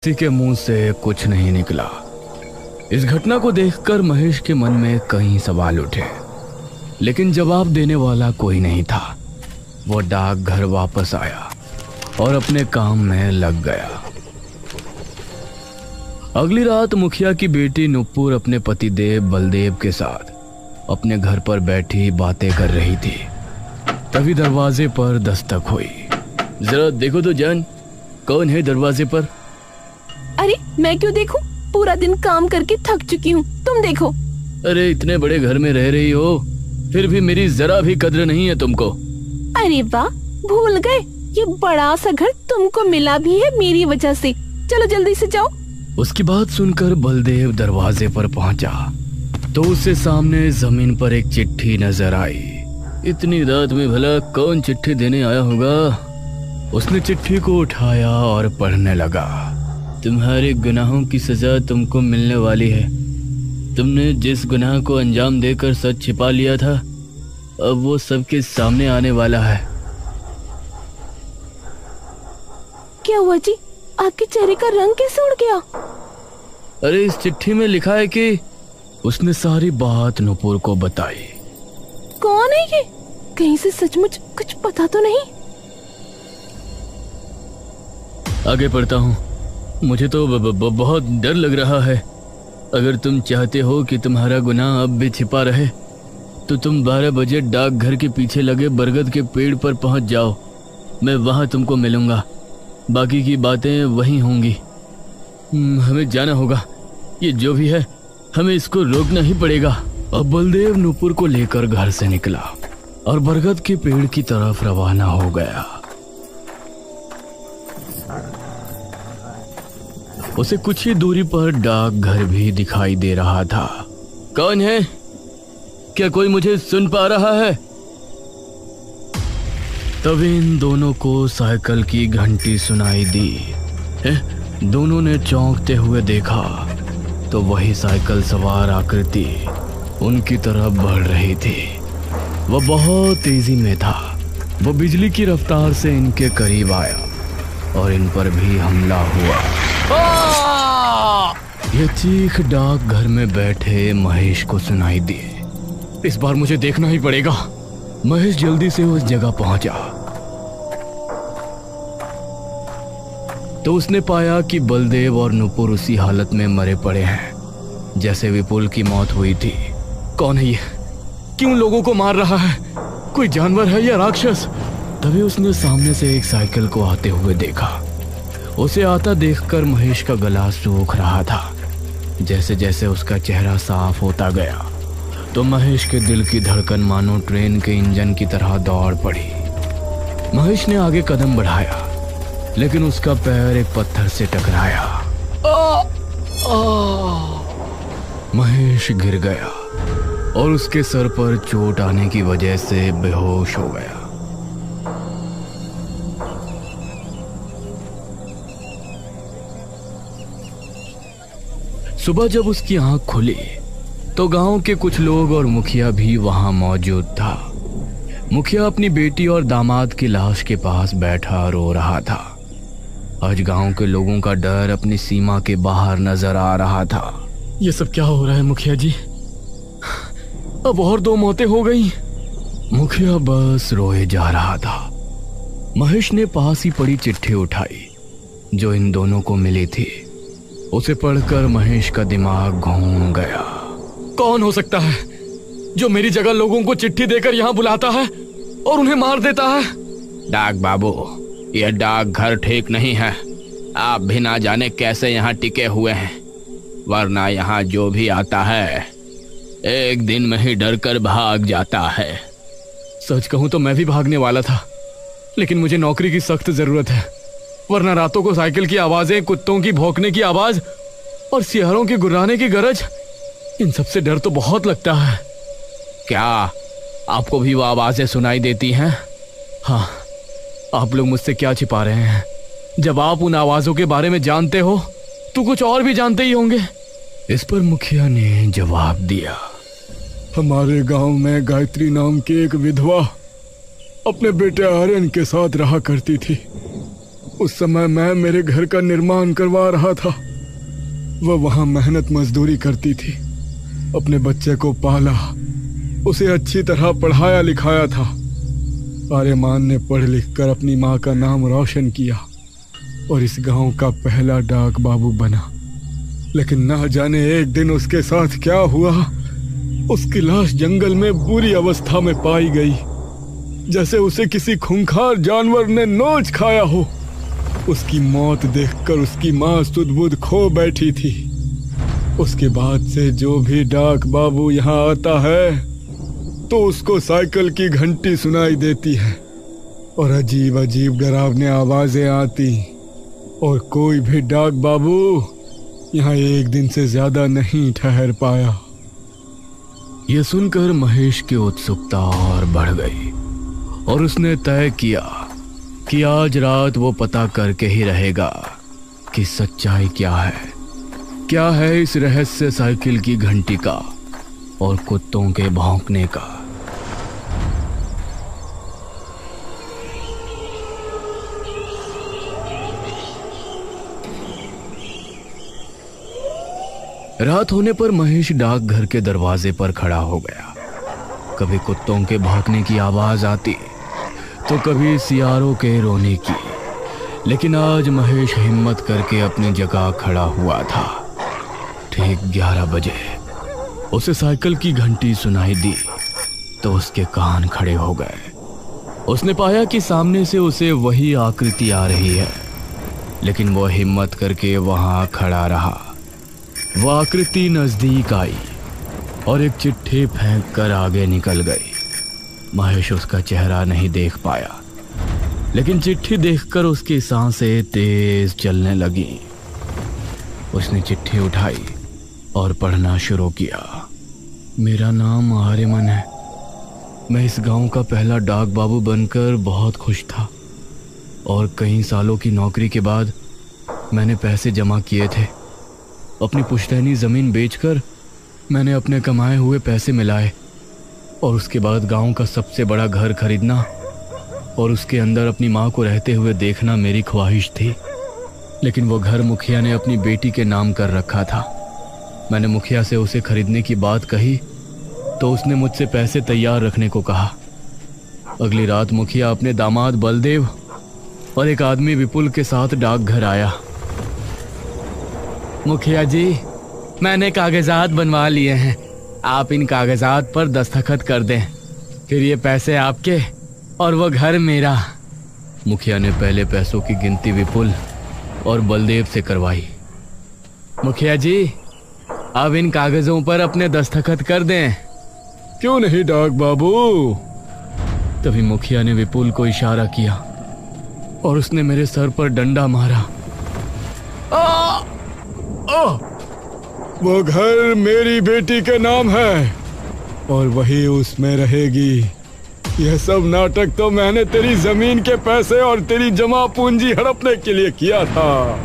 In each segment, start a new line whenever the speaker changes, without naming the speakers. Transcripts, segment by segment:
किसी के मुंह से कुछ नहीं निकला। इस घटना को देखकर महेश के मन में कई सवाल उठे, लेकिन जवाब देने वाला कोई नहीं था। वो डाक घर वापस आया और अपने काम में लग गया। अगली रात मुखिया की बेटी नुपुर अपने पतिदेव बलदेव के साथ अपने घर पर बैठी बातें कर रही थी। तभी दरवाजे पर दस्तक हुई। जरा देखो तो जान, कौन है दरवाजे पर?
अरे मैं क्यों देखूं? पूरा दिन काम करके थक चुकी हूँ, तुम देखो।
अरे इतने बड़े घर में रह रही हो, फिर भी मेरी जरा भी कद्र नहीं है तुमको।
अरे वाह, भूल गए, ये बड़ा सा घर तुमको मिला भी है मेरी वजह से। चलो जल्दी से जाओ।
उसकी बात सुनकर बलदेव दरवाजे पर पहुंचा तो उससे सामने जमीन पर एक चिट्ठी नजर आई। इतनी रात में भला कौन चिट्ठी देने आया होगा? उसने चिट्ठी को उठाया और पढ़ने लगा। तुम्हारे गुनाहों की सजा तुमको मिलने वाली है। तुमने जिस गुनाह को अंजाम देकर सच छिपा लिया था, अब वो सबके सामने आने वाला है।
क्या हुआ जी? आपके चेहरे का रंग कैसे उड़ गया?
अरे इस चिट्ठी में लिखा है कि उसने सारी बात नुपुर को बताई।
कौन है ये? कहीं से सचमुच कुछ पता तो नहीं?
आगे पढ़ता हूँ। मुझे तो बहुत डर लग रहा है। अगर तुम चाहते हो कि तुम्हारा गुनाह अब भी छिपा रहे तो तुम 12 बजे डाकघर के पीछे लगे बरगद के पेड़ पर पहुंच जाओ। मैं वहां तुमको मिलूंगा। बाकी की बातें वहीं होंगी। हमें जाना होगा। ये जो भी है, हमें इसको रोकना ही पड़ेगा। अब बलदेव नुपुर को लेकर घर से निकला और बरगद के पेड़ की तरफ रवाना हो गया। उसे कुछ ही दूरी पर डाकघर भी दिखाई दे रहा था। कौन है? क्या कोई मुझे सुन पा रहा है? तभी इन दोनों को साइकिल की घंटी सुनाई दी। दोनों ने चौंकते हुए देखा तो वही साइकिल सवार आकृति उनकी तरफ बढ़ रही थी। वह बहुत तेजी में था। वो बिजली की रफ्तार से इनके करीब आया और इन पर भी हमला हुआ। यह चीख डाकघर में बैठे महेश को सुनाई दी। इस बार मुझे देखना ही पड़ेगा। महेश जल्दी से उस जगह पहुंचा तो उसने पाया कि बलदेव और नुपुर उसी हालत में मरे पड़े हैं जैसे विपुल की मौत हुई थी। कौन है ये? क्यों लोगों को मार रहा है? कोई जानवर है या राक्षस? तभी उसने सामने से एक साइकिल को आते हुए देखा। उसे आता देखकर महेश का गला सूख रहा था। जैसे जैसे उसका चेहरा साफ होता गया तो महेश के दिल की धड़कन मानो ट्रेन के इंजन की तरह दौड़ पड़ी। महेश ने आगे कदम बढ़ाया, लेकिन उसका पैर एक पत्थर से टकराया। महेश गिर गया और उसके सर पर चोट आने की वजह से बेहोश हो गया। सुबह जब उसकी आंख खुली तो गांव के कुछ लोग और मुखिया भी वहां मौजूद था। मुखिया अपनी बेटी और दामाद की लाश के पास बैठा रो रहा था। आज गांव के लोगों का डर अपनी सीमा के बाहर नजर आ रहा था। ये सब क्या हो रहा है मुखिया जी? अब और 2 मौतें हो गई। मुखिया बस रोए जा रहा था। महेश ने पास ही पड़ी चिट्ठी उठाई जो इन दोनों को मिली थी। उसे पढ़कर महेश का दिमाग घूम गया। कौन हो सकता है जो मेरी जगह लोगों को चिट्ठी देकर यहाँ बुलाता है और उन्हें मार देता है?
डाक बाबू, यह डाक घर ठीक नहीं है। आप भी ना जाने कैसे यहाँ टिके हुए हैं, वरना यहाँ जो भी आता है एक दिन में ही डर कर भाग जाता है।
सच कहूं तो मैं भी भागने वाला था, लेकिन मुझे नौकरी की सख्त जरूरत है। वरना रातों को साइकिल की आवाजें, कुत्तों की भौंकने की आवाज और सियारों की गुर्राने की गरज, इन सब से डर तो बहुत लगता है।
क्या आपको भी वो आवाजें सुनाई देती हैं?
हाँ। आप लोग मुझसे क्या छिपा रहे हैं? जब आप उन आवाजों के बारे में जानते हो तो कुछ और भी जानते ही होंगे। इस पर मुखिया ने जवाब दिया।
हमारे गांव में गायत्री नाम की एक विधवा अपने बेटे आर्यन के साथ रहा करती थी। उस समय मैं मेरे घर का निर्माण करवा रहा था। वह वहां मेहनत मजदूरी करती थी, अपने बच्चे को पाला, उसे अच्छी तरह पढ़ाया लिखाया था। आर्यमान ने पढ़ लिख कर अपनी माँ का नाम रोशन किया और इस गांव का पहला डाक बाबू बना। लेकिन ना जाने एक दिन उसके साथ क्या हुआ, उसकी लाश जंगल में बुरी अवस्था में पाई गई, जैसे उसे किसी खूंखार जानवर ने नोच खाया हो। उसकी मौत देखकर उसकी माँ सुध-बुध खो बैठी थी। उसके बाद से जो भी डाक बाबू यहाँ आता है तो उसको साइकिल की घंटी सुनाई देती है और अजीब अजीब डरावनी आवाजें आती, और कोई भी डाक बाबू यहाँ एक दिन से ज्यादा नहीं ठहर पाया।
यह सुनकर महेश की उत्सुकता और बढ़ गई और उसने तय किया कि आज रात वो पता करके ही रहेगा कि सच्चाई क्या है इस रहस्य साइकिल की घंटी का और कुत्तों के भौंकने का। रात होने पर महेश डाकघर के दरवाजे पर खड़ा हो गया। कभी कुत्तों के भौंकने की आवाज आती तो कभी सियारों के रोने की, लेकिन आज महेश हिम्मत करके अपनी जगह खड़ा हुआ था। ठीक 11 बजे उसे साइकिल की घंटी सुनाई दी तो उसके कान खड़े हो गए। उसने पाया कि सामने से उसे वही आकृति आ रही है, लेकिन वो हिम्मत करके वहां खड़ा रहा। वह आकृति नजदीक आई और एक चिट्ठी फेंक कर आगे निकल गई। महेश उसका चेहरा नहीं देख पाया, लेकिन चिट्ठी देखकर उसकी सांसें तेज चलने लगी। उसने चिट्ठी उठाई और पढ़ना शुरू किया। मेरा नाम आर्यमन है। मैं इस गांव का पहला डाक बाबू बनकर बहुत खुश था और कई सालों की नौकरी के बाद मैंने पैसे जमा किए थे। अपनी पुश्तैनी ज़मीन बेचकर मैंने अपने कमाए हुए पैसे मिलाए और उसके बाद गांव का सबसे बड़ा घर खरीदना और उसके अंदर अपनी माँ को रहते हुए देखना मेरी ख्वाहिश थी। लेकिन वो घर मुखिया ने अपनी बेटी के नाम कर रखा था। मैंने मुखिया से उसे खरीदने की बात कही तो उसने मुझसे पैसे तैयार रखने को कहा। अगली रात मुखिया अपने दामाद बलदेव और एक आदमी विपुल के साथ डाकघर आया। मुखिया जी, मैंने कागजात बनवा लिए हैं, आप इन कागजात पर दस्तखत कर दें, फिर ये पैसे आपके और वो घर मेरा। मुखिया ने पहले पैसों की गिनती विपुल और बलदेव से करवाई। मुखिया जी, अब इन कागजों पर अपने दस्तखत कर दें।
क्यों नहीं डाक बाबू?
तभी मुखिया ने विपुल को इशारा किया और उसने मेरे सर पर डंडा मारा।
वो घर मेरी बेटी के नाम है और वही उसमें रहेगी। यह सब नाटक तो मैंने तेरी जमीन के पैसे और तेरी जमा पूंजी हड़पने के लिए किया था।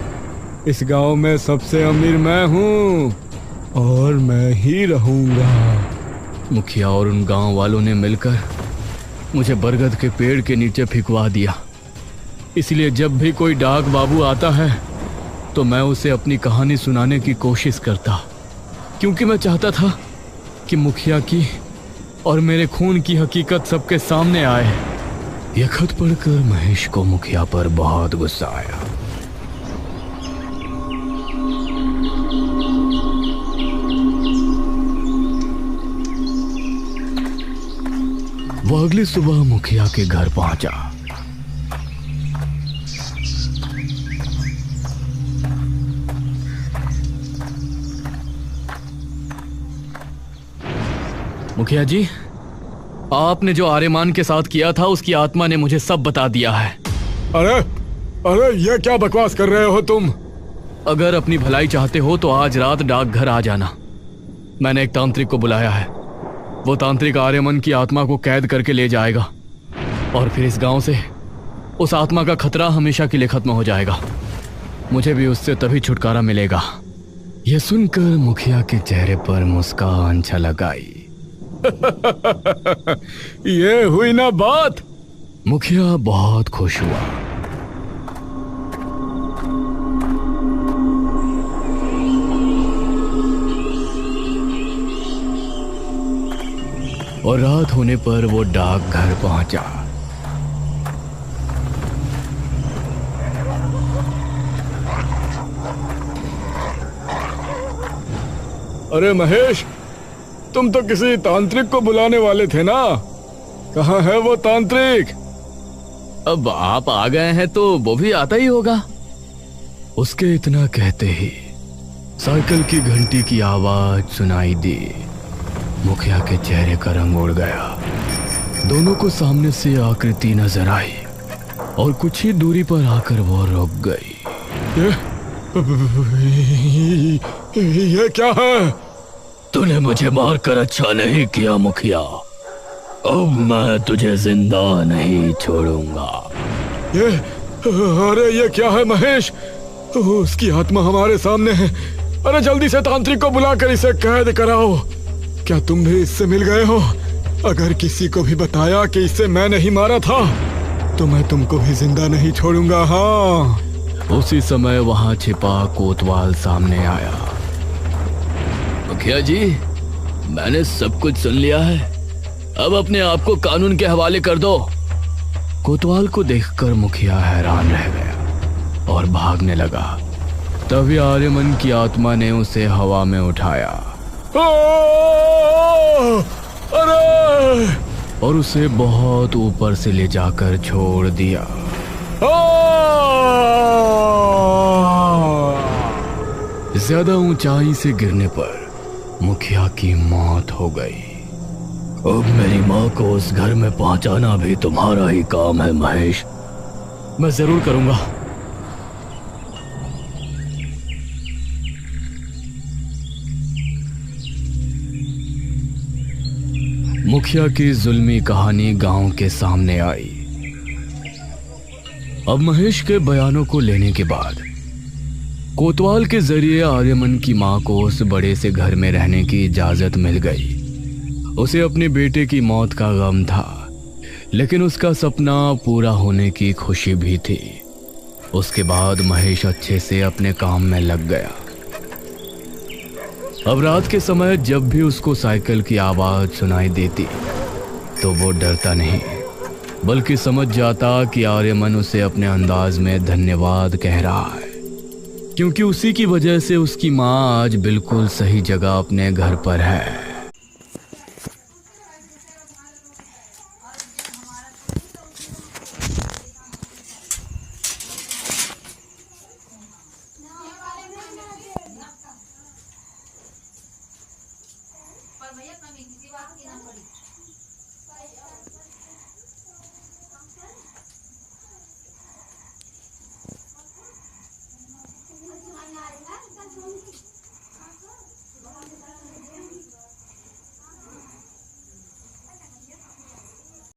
इस गांव में सबसे अमीर मैं हूँ और मैं ही रहूंगा।
मुखिया और उन गांव वालों ने मिलकर मुझे बरगद के पेड़ के नीचे फिकवा दिया। इसलिए जब भी कोई डाक बाबू आता है तो मैं उसे अपनी कहानी सुनाने की कोशिश करता, क्योंकि मैं चाहता था कि मुखिया की और मेरे खून की हकीकत सबके सामने आए। यह खत पढ़कर महेश को मुखिया पर बहुत गुस्सा आया। वह अगली सुबह मुखिया के घर पहुंचा। मुखिया जी, आपने जो आर्यमान के साथ किया था उसकी आत्मा ने मुझे सब बता दिया है।
अरे ये क्या बकवास कर रहे हो तुम?
अगर अपनी भलाई चाहते हो तो आज रात डाकघर आ जाना। मैंने एक तांत्रिक को बुलाया है। वो तांत्रिक आर्यमन की आत्मा को कैद करके ले जाएगा और फिर इस गांव से उस आत्मा का खतरा हमेशा के लिए खत्म हो जाएगा। मुझे भी उससे तभी छुटकारा मिलेगा। यह सुनकर मुखिया के चेहरे पर मुस्कान छलक आई।
ये हुई ना बात।
मुखिया बहुत खुश हुआ। और रात होने पर वो डाकघर पहुंचा।
अरे महेश, तुम तो किसी तांत्रिक को बुलाने वाले थे ना? कहाँ है वो तांत्रिक?
अब आप आ गए हैं तो वो भी आता ही होगा। उसके इतना कहते ही साइकिल की घंटी की आवाज सुनाई दी। मुखिया के चेहरे का रंग उड़ गया। दोनों को सामने से आकृति नजर आई और कुछ ही दूरी पर आकर वो रुक गई।
ये क्या है?
तूने मुझे मारकर अच्छा नहीं किया मुखिया। अब मैं तुझे जिंदा नहीं छोड़ूंगा।
अरे ये क्या है महेश? उसकी आत्मा हमारे सामने है। अरे जल्दी से तांत्रिक को बुलाकर इसे कैद कराओ। क्या तुम भी इससे मिल गए हो? अगर किसी को भी बताया कि इसे मैंने ही मारा था तो मैं तुमको भी जिंदा नहीं छोड़ूंगा। हाँ।
उसी समय वहां छिपा कोतवाल सामने आया। मुखिया जी, मैंने सब कुछ सुन लिया है। अब अपने आप को कानून के हवाले कर दो। कोतवाल को देखकर मुखिया हैरान रह गया और भागने लगा। तभी आर्यमन की आत्मा ने उसे हवा में उठाया
अरे!
और उसे बहुत ऊपर से ले जाकर छोड़ दिया। ज्यादा ऊंचाई से गिरने पर मुखिया की मौत हो गई। अब मेरी माँ को उस घर में पहुंचाना भी तुम्हारा ही काम है महेश। मैं जरूर करूंगा। मुखिया की जुल्मी कहानी गांव के सामने आई। अब महेश के बयानों को लेने के बाद कोतवाल के जरिए आर्यमन की मां को उस बड़े से घर में रहने की इजाजत मिल गई। उसे अपने बेटे की मौत का गम था, लेकिन उसका सपना पूरा होने की खुशी भी थी। उसके बाद महेश अच्छे से अपने काम में लग गया। अब रात के समय जब भी उसको साइकिल की आवाज सुनाई देती तो वो डरता नहीं, बल्कि समझ जाता कि आर्यमन उसे अपने अंदाज में धन्यवाद कह रहा है, क्योंकि उसी की वजह से उसकी माँ आज बिल्कुल सही जगह अपने घर पर है।